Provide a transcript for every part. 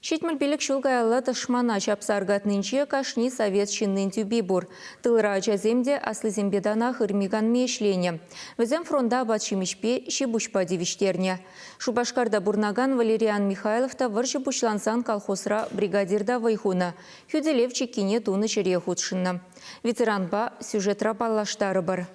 Шитмельбелік шулгайлы тышмана чапсаргатнынче кашни совет шиннын тюби бур. Тылра жаземде аслызембедана хырмиган мешлене. Візем фронда батшимишпе шибушпа девиштерне. Шубашкарда бурнаган Валериан Михайловта варжы бушлансан колхозра бригадирда вайхуна. Хюделев чекине туны чере худшынна. Ветеранба сюжетра паллаштары бар.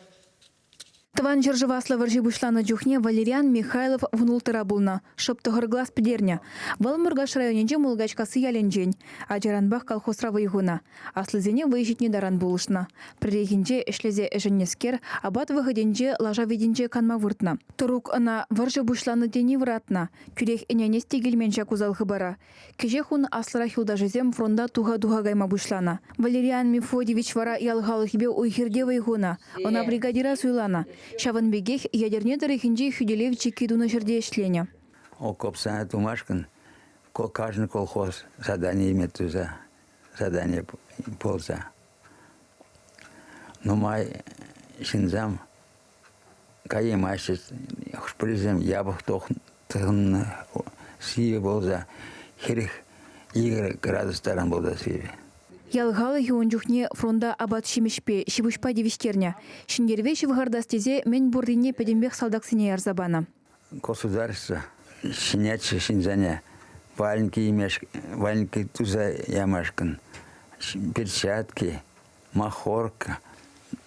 Тыван жыржываслы варжи бушланы жүхне Валериан Михайлов внултыра булна, шыптығыр глаз пидерня. Валмыргаш районенже мулгачкасы яленжен, а жаранбах колхозра вайгуна. Аслызене выйжитне даран булышна. Прирегенже эшлезе эженнескер, абат выходенже лажа виденже канма выртна. Турук ана варжи бушланы дени вратна, күрех энянесте гельменжа кузалхы бара. Кежехун аслыра хилдажезем фронда туга-дуга гайма бушлана. Валериан Мефодьевич вара ялгалыхбе уйхерде вайгуна, она бригадира суйлана. Шаванбегех ядерне тарихинже Хюделев чекидуна жерде эшлене. Окопсана тумашкин, каждый колхоз задание имеет туза, задание полза. Но май шинзам, каемашит, хшпризем ябах тох сие полза, херих игры градус таран болда сие. Ялгалы юнжухне фронда абат шимешпе, шибушпа девиштерня. Шиндерве шивгардастезе мен бурдине педембех салдаксыне ярзабана. Государство шиняче шинзаня, валенки туза ямашкин, перчатки, махорка,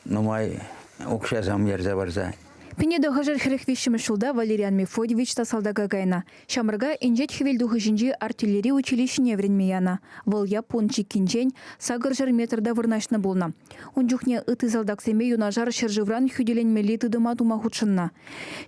но май укшазам ярзабарза. Пенеда гажар херехвищем шулда Валериан Мефодьевич та салдага гайна. Шамырга инжет хевелдухы жинжи артиллерия училищене вренмияна. Вол япончи кинжень сагыржар метрда вырнашны болна. Унжухне ыты салдаксеме юнажар шержевран хюделенмели тыдыма тума худшынна.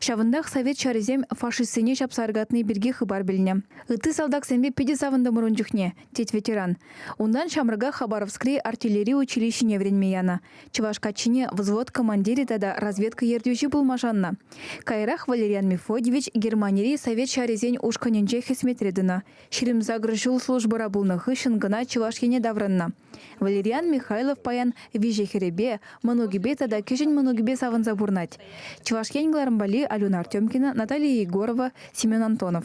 Шавындах совет шаризем фашистсене шапсаргатны бирге хыбар билне. Ыты салдаксеме педе савында мурунжухне, тет ветеран. Ундан Шамырга Хабаровскри артиллерия училищене вренмияна. Чывашкачине взвод командири тада разведка ердюжи булма Жанна. Кайрах Валериан Мефодьевич Германии совет шаризень ушканенже хисметредына. Ширим загрыжул службара булны хышын гына Чувашкине давранна. Валериан Михайлов паян виже херебе, многибе тада кешень многибе савын забурнать. Чувашкенгларым бали Алена Артемкина, Наталья Егорова, Семен Антонов.